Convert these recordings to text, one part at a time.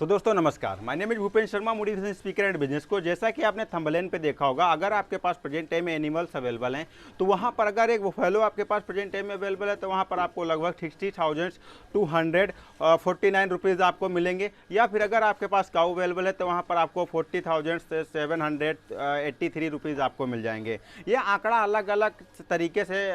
दोस्तों नमस्कार, my name is Bhupendra Sharma, motivation speaker and business को। जैसा कि आपने थंबनेल पे देखा होगा, अगर आपके पास प्रेजेंट टाइम में एनिमल्स अवेलेबल हैं तो वहाँ पर अगर एक बुफेलो आपके पास प्रेजेंट टाइम में अवेलेबल है तो वहाँ पर आपको लगभग 60,249 रुपीज़ आपको मिलेंगे। या फिर अगर आपके पास काऊ अवेलेबल है तो वहाँ पर आपको 40,783 रुपीज़ आपको मिल जाएंगे। ये आंकड़ा अलग अलग तरीके से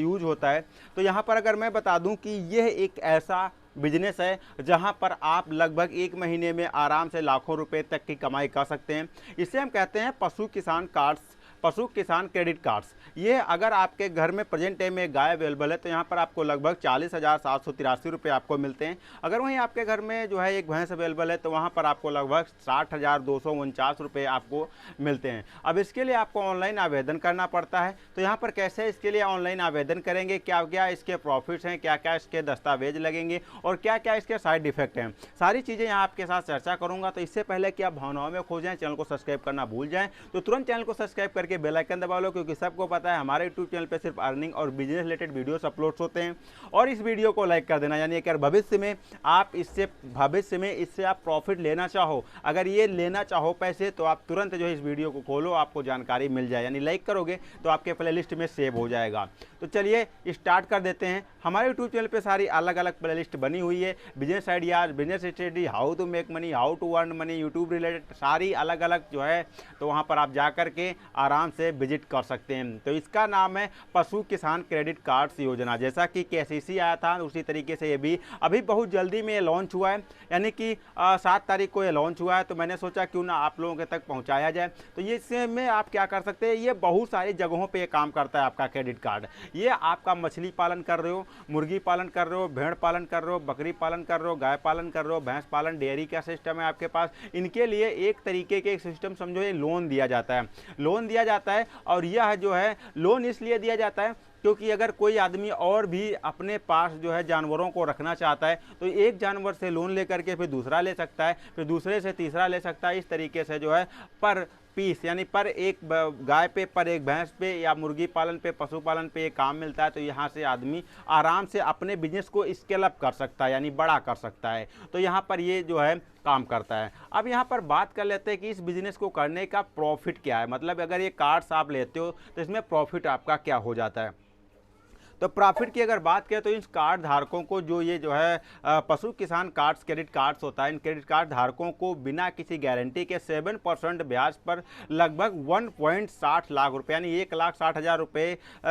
यूज होता है। तो यहाँ पर अगर मैं बता दूँ कि यह एक ऐसा बिजनेस है जहां पर आप लगभग एक महीने में आराम से लाखों रुपए तक की कमाई कर सकते हैं। इसे हम कहते हैं पशु किसान कार्ड्स, पशु किसान क्रेडिट कार्ड्स। ये अगर आपके घर में प्रेजेंट टाइम में गाय अवेलेबल है तो यहाँ पर आपको लगभग 40,783 रुपये आपको मिलते हैं। अगर वहीं आपके घर में जो है एक भैंस अवेलेबल है तो वहाँ पर आपको लगभग 60,249 रुपये आपको मिलते हैं। अब इसके लिए आपको ऑनलाइन आवेदन करना पड़ता है। तो यहाँ पर कैसे इसके लिए ऑनलाइन आवेदन करेंगे, क्या क्या इसके प्रॉफिट्स हैं, क्या क्या इसके दस्तावेज लगेंगे और क्या क्या इसके साइड इफेक्ट हैं, सारी चीज़ें यहाँ आपके साथ चर्चा करूँगा। तो इससे पहले कि आप भावनाओं में खो जाएं, चैनल को सब्सक्राइब करना भूल जाएं तो तुरंत चैनल को सब्सक्राइब करके बेल आइकन दबा लो, क्योंकि सबको पता है हमारे यूट्यूब चैनल पे सिर्फ अर्निंग और बिजनेस रिलेटेड वीडियोस अपलोड्स होते हैं। और इस वीडियो को लाइक कर देना, यानी अगर भविष्य में इससे आप प्रॉफिट लेना चाहो, अगर ये लेना चाहो पैसे, तो आप तुरंत जो है इस वीडियो को खोलो, आपको जानकारी मिल जाए, यानी लाइक करोगे तो आपके प्लेलिस्ट में सेव हो जाएगा। तो चलिए स्टार्ट कर देते हैं। हमारे यूट्यूब चैनल पे सारी अलग अलग प्लेलिस्ट बनी हुई है, business ideas, business strategy, how to make money, how to earn money, YouTube related सारी अलग अलग जो है, तो वहाँ पर आप जा करके आराम से विजिट कर सकते हैं। तो इसका नाम है पशु किसान क्रेडिट कार्ड्स योजना। जैसा कि केसीसी आया था उसी तरीके से ये भी अभी बहुत जल्दी में लॉन्च हुआ है, यानी कि 7 तारीख को ये लॉन्च हुआ है। तो मैंने सोचा क्यों ना आप लोगों के तक पहुंचाया जाए। तो ये इसमें आप क्या कर सकते हैं, ये बहुत सारी जगहों पे ये काम करता है आपका क्रेडिट कार्ड। ये आपका मछली पालन कर रहे हो, मुर्गी पालन कर रहे हो, भेड़ पालन कर रहे हो, बकरी पालन कर रहे हो, गाय पालन कर रहे हो, भैंस पालन, डेयरी का सिस्टम है आपके पास, इनके लिए एक तरीके के सिस्टम समझो, ये लोन दिया जाता है। लोन दिया जाता है और यह जो है लोन इसलिए दिया जाता है क्योंकि अगर कोई आदमी और भी अपने पास जो है जानवरों को रखना चाहता है तो एक जानवर से लोन लेकर के फिर दूसरा ले सकता है, फिर दूसरे से तीसरा ले सकता है। इस तरीके से जो है पर पीस, यानी पर एक गाय पे, पर एक भैंस पे या मुर्गी पालन पे, पशुपालन पे ये काम मिलता है। तो यहाँ से आदमी आराम से अपने बिजनेस को स्केल अप कर सकता है, यानी बड़ा कर सकता है। तो यहाँ पर ये जो है काम करता है। अब यहाँ पर बात कर लेते हैं कि इस बिजनेस को करने का प्रॉफिट क्या है, मतलब अगर ये कार्ड्स आप लेते हो तो इसमें प्रॉफिट आपका क्या हो जाता है। तो प्रॉफिट की अगर बात करें तो इन कार्ड धारकों को जो है पशु किसान कार्ड्स क्रेडिट कार्ड्स होता है, इन क्रेडिट कार्ड धारकों को बिना किसी गारंटी के 7% ब्याज पर लगभग 1.60 लाख रुपए, यानी 1,60,000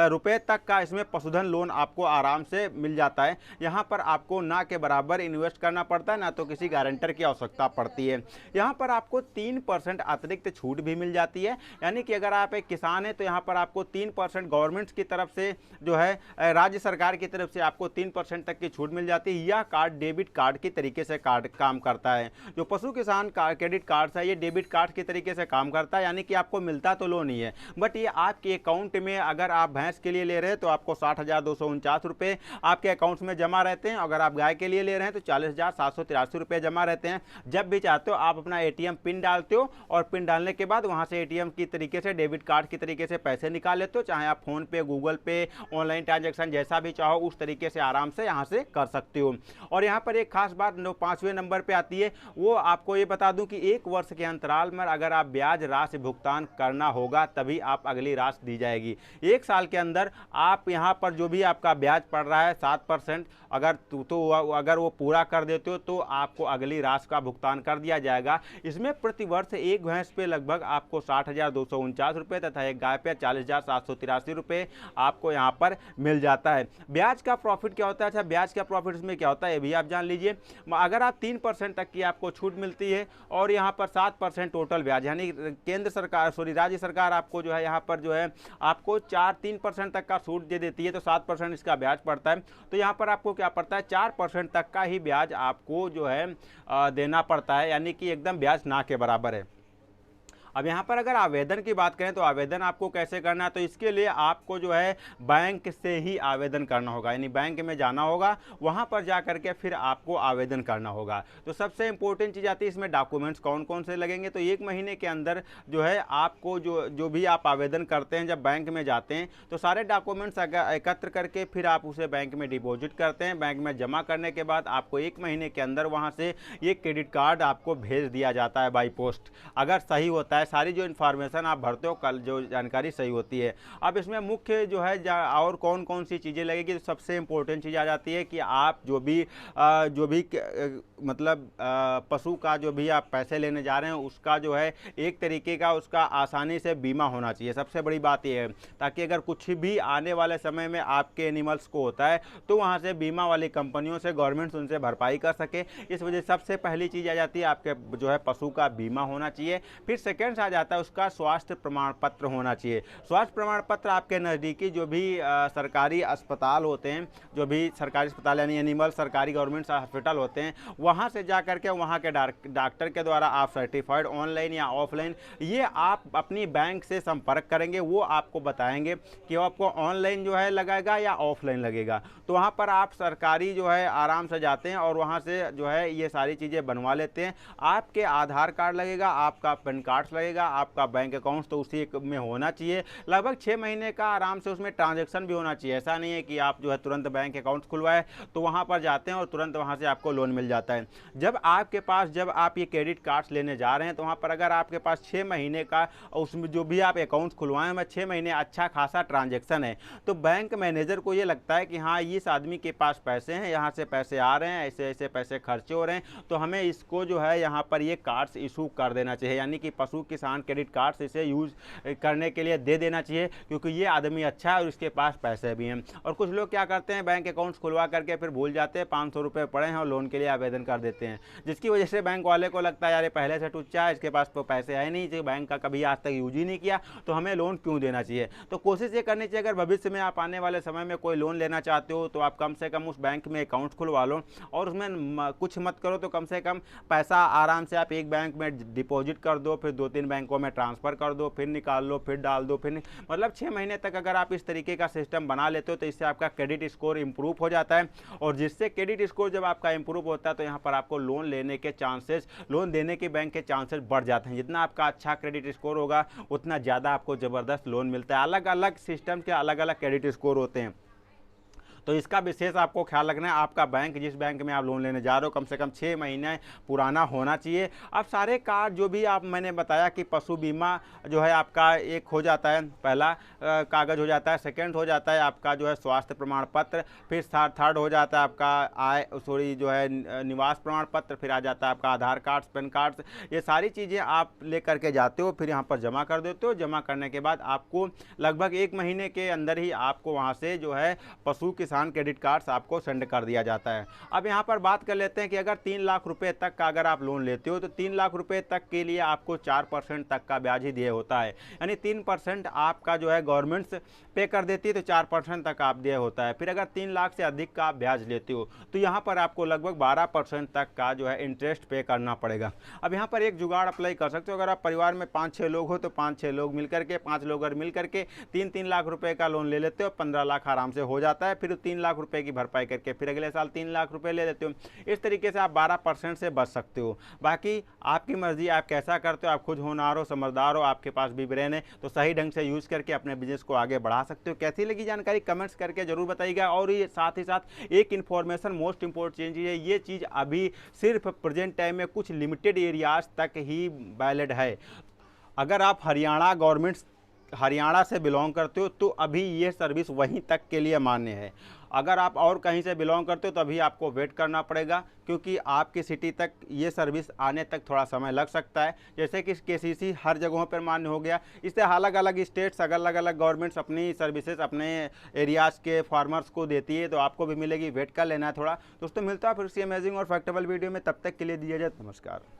रुपये तक का इसमें पशुधन लोन आपको आराम से मिल जाता है। यहाँ पर आपको ना के बराबर इन्वेस्ट करना पड़ता है, ना तो किसी गारंटर की आवश्यकता पड़ती है। यहाँ पर आपको 3% अतिरिक्त छूट भी मिल जाती है, यानी कि अगर आप एक किसान हैं तो यहाँ पर आपको 3% गवर्नमेंट की तरफ से जो है राज्य सरकार की तरफ से आपको 3% तक की छूट मिल जाती है। यह कार्ड डेबिट कार्ड की तरीके से कार्ड काम करता है। जो पशु किसान क्रेडिट कार्ड है ये डेबिट कार्ड के तरीके से काम करता है, यानी कि आपको मिलता तो लोन ही है, बट ये आपके अकाउंट में, अगर आप भैंस के लिए ले रहे हैं तो आपको 60,249 रुपये आपके अकाउंट में जमा रहते हैं। अगर आप गाय के लिए ले रहे हैं तो 40,783 रुपये जमा रहते हैं। जब भी चाहते हो आप अपना ATM पिन डालते हो और पिन डालने के बाद वहाँ से ATM की तरीके से डेबिट कार्ड की तरीके से पैसे निकाल लेते हो, चाहे आप फोन पे, गूगल पे, ऑनलाइन ट्रांजैक्शन जैसा भी चाहो उस तरीके से आराम से यहाँ से कर सकते हो। और यहाँ पर एक खास बात 5वें नंबर पे आती है, वो आपको ये बता दूं कि 1 वर्ष के अंतराल में अगर आप ब्याज राशि भुगतान करना होगा तभी आप अगली राशि दी जाएगी। 1 साल के अंदर आप यहाँ पर जो भी आपका ब्याज पड़ रहा है 7%, अगर वो पूरा कर देते हो तो आपको अगली राशि का भुगतान कर दिया जाएगा। इसमें प्रति वर्ष एक भैंस पे लगभग आपको 60,249 रुपये तथा एक गाय पे 40,783 रुपये आपको यहाँ पर मिल जाता है। ब्याज का प्रॉफिट क्या होता है, अच्छा ब्याज का प्रॉफिट इसमें क्या होता है ये भी आप जान लीजिए। अगर आप 3% तक की आपको छूट मिलती है और यहाँ पर 7% टोटल ब्याज, यानी राज्य सरकार आपको जो है यहाँ पर जो है आपको 3% तक का छूट दे देती है, तो 7% इसका ब्याज पड़ता है। तो यहाँ पर आपको क्या पड़ता है, 4% तक का ही ब्याज आपको जो है देना पड़ता है, यानी कि एकदम ब्याज ना के बराबर है। अब यहाँ पर अगर आवेदन की बात करें तो आवेदन आपको कैसे करना है, तो इसके लिए आपको जो है बैंक से ही आवेदन करना होगा, यानी बैंक में जाना होगा, वहाँ पर जा करके फिर आपको आवेदन करना होगा। तो सबसे इंपॉर्टेंट चीज़ आती है इसमें डॉक्यूमेंट्स कौन कौन से लगेंगे। तो 1 महीने के अंदर जो है आपको जो भी आप आवेदन करते हैं, जब बैंक में जाते हैं तो सारे डॉक्यूमेंट्स एकत्र करके फिर आप उसे बैंक में डिपॉजिट करते हैं। बैंक में जमा करने के बाद आपको 1 महीने के अंदर वहाँ से ये क्रेडिट कार्ड आपको भेज दिया जाता है बाई पोस्ट, अगर सही होता है, सारी जो इन्फॉर्मेशन आप भरते हो कल जो जानकारी सही होती है। अब इसमें मुख्य जो है और कौन कौन सी चीज़ें लगेगी, तो सबसे इंपॉर्टेंट चीज़ आ जाती है कि आप जो भी मतलब पशु का जो भी आप पैसे लेने जा रहे हैं उसका जो है एक तरीके का उसका आसानी से बीमा होना चाहिए। सबसे बड़ी बात यह है, ताकि अगर कुछ भी आने वाले समय में आपके एनिमल्स को होता है तो वहाँ से बीमा वाली कंपनियों से गवर्नमेंट उनसे भरपाई कर सके। इस वजह से सबसे पहली चीज़ आ जाती है आपके जो है पशु का बीमा होना चाहिए। फिर सेकेंड आ जाता है उसका स्वास्थ्य प्रमाण पत्र होना चाहिए। स्वास्थ्य प्रमाण पत्र आपके नज़दीकी जो भी सरकारी अस्पताल होते हैं, जो भी सरकारी अस्पताल यानी एनिमल सरकारी गवर्नमेंट हॉस्पिटल होते हैं, वहाँ से जा करके वहाँ के डॉक्टर के द्वारा आप सर्टिफाइड ऑनलाइन या ऑफलाइन ये आप अपनी बैंक से संपर्क करेंगे, वो आपको बताएंगे कि वो आपको ऑनलाइन जो है लगेगा या ऑफलाइन लगेगा। तो वहाँ पर आप सरकारी जो है आराम से जाते हैं और वहाँ से जो है ये सारी चीज़ें बनवा लेते हैं। आपके आधार कार्ड लगेगा, आपका पैन कार्ड लगेगा, आपका बैंक अकाउंट तो उसी में होना चाहिए। लगभग 6 महीने का आराम से उसमें ट्रांजैक्शन भी होना चाहिए। ऐसा नहीं है कि आप जो है तुरंत बैंक अकाउंट खुलवाए तो वहाँ पर जाते हैं और तुरंत वहाँ से आपको लोन मिल जाता है। जब आप ये क्रेडिट कार्ड्स लेने जा रहे हैं तो वहाँ पर अगर आपके पास 6 महीने का उसमें जो भी आप अकाउंट खुलवाएं में 6 महीने अच्छा खासा ट्रांजैक्शन है, तो बैंक मैनेजर को ये लगता है कि हाँ इस आदमी के पास पैसे हैं, यहाँ से पैसे आ रहे हैं, ऐसे ऐसे पैसे खर्चे हो रहे हैं, तो हमें इसको जो है यहाँ पर ये कार्ड्स इशू कर देना चाहिए, यानी कि पशु किसान क्रेडिट कार्ड्स इसे यूज़ करने के लिए दे देना चाहिए, क्योंकि ये आदमी अच्छा है और इसके पास पैसे भी हैं। और कुछ लोग क्या करते हैं, बैंक अकाउंट्स खुलवा करके फिर भूल जाते हैं, 500 रुपये पड़े हैं और लोन के लिए आवेदन कर देते हैं, जिसकी वजह से बैंक वाले को लगता है यार पहले से टुच्चा है, इसके पास तो पैसे है नहीं, बैंक का कभी आज तक यूज ही नहीं किया, तो हमें लोन क्यों देना चाहिए। तो कोशिश ये करनी चाहिए अगर भविष्य में आप आने वाले समय में कोई लोन लेना चाहते हो तो आप कम से कम उस बैंक में अकाउंट खुलवा लो और उसमें कुछ मत करो तो कम से कम पैसा आराम से आप एक बैंक में डिपॉजिट कर दो, फिर 2-3 बैंकों में ट्रांसफ़र कर दो, फिर निकाल लो, फिर डाल दो, फिर मतलब 6 महीने तक अगर आप इस तरीके का सिस्टम बना लेते हो तो इससे आपका क्रेडिट स्कोर इंप्रूव हो जाता है। और जिससे क्रेडिट स्कोर जब आपका इंप्रूव होता है तो यहाँ पर आपको लोन लेने के चांसेस, लोन देने के बैंक के चांसेस बढ़ जाते हैं। जितना आपका अच्छा क्रेडिट स्कोर होगा उतना ज़्यादा आपको ज़बरदस्त लोन मिलता है। अलग अलग सिस्टम के अलग अलग क्रेडिट स्कोर होते हैं, तो इसका विशेष आपको ख्याल रखना है। आपका बैंक जिस बैंक में आप लोन लेने जा रहे हो कम से कम 6 महीने पुराना होना चाहिए। अब सारे कार्ड जो भी आप मैंने बताया कि पशु बीमा जो है आपका एक हो जाता है, पहला कागज़ हो जाता है, सेकंड हो जाता है आपका जो है स्वास्थ्य प्रमाण पत्र, फिर थर्ड हो जाता है आपका जो है निवास प्रमाण पत्र, फिर आ जाता है आपका आधार कार्ड, पैन कार्ड। ये सारी चीज़ें आप ले करके जाते हो, फिर यहाँ पर जमा कर देते हो। जमा करने के बाद आपको लगभग 1 महीने के अंदर ही आपको वहाँ से जो है पशु किसान क्रेडिट कार्ड्स आपको सेंड कर दिया जाता है। अब यहाँ पर बात कर लेते हैं कि अगर 3 लाख रुपए तक का अगर आप लोन लेते हो तो 3 लाख रुपए तक के लिए आपको 4% तक का ब्याज ही दिए होता है, यानी 3% आपका जो है गवर्नमेंट पे कर देती है, तो 4% तक आप दिए होता है। फिर अगर 3 लाख से अधिक का आप ब्याज लेते हो तो यहाँ पर आपको लगभग 12% तक का जो है इंटरेस्ट पे करना पड़ेगा। अब यहाँ पर एक जुगाड़ अप्लाई कर सकते हो, अगर आप परिवार में 5-6 लोग हो तो 5-6 लोग मिलकर के 5 लोग अगर मिलकर के 3-3 लाख रुपए का लोन ले लेते हो, 15 लाख आराम से हो जाता है। फिर 3 लाख रुपए की भरपाई करके फिर अगले साल 3 लाख रुपए ले लेते हो। इस तरीके से आप 12% से बच सकते हो। बाकी आपकी मर्जी, आप कैसा करते हो, आप खुद होनहार हो, समझदार हो, आपके पास भी ब्रेन है, तो सही ढंग से यूज़ करके अपने बिजनेस को आगे बढ़ा सकते हो। कैसी लगी जानकारी कमेंट्स करके जरूर बताइएगा। और ये साथ ही साथ एक इन्फॉर्मेशन मोस्ट इंपॉर्टेंट चीज़ है, ये चीज़ अभी सिर्फ प्रेजेंट टाइम में कुछ लिमिटेड एरियाज तक ही वैलिड है। अगर आप हरियाणा से बिलोंग करते हो तो अभी ये सर्विस वहीं तक के लिए मान्य है। अगर आप और कहीं से बिलोंग करते हो तो अभी आपको वेट करना पड़ेगा, क्योंकि आपकी सिटी तक ये सर्विस आने तक थोड़ा समय लग सकता है। जैसे कि केसीसी हर जगहों पर मान्य हो गया, इससे अलग अलग स्टेट्स अलग अलग गवर्नमेंट्स अपनी सर्विसेज अपने एरियाज़ के फार्मर्स को देती है, तो आपको भी मिलेगी। वेट कर लेना है थोड़ा। दोस्तों मिलता है फिर से अमेजिंग और फैक्टेबल वीडियो में, तब तक के लिए दीजिए नमस्कार।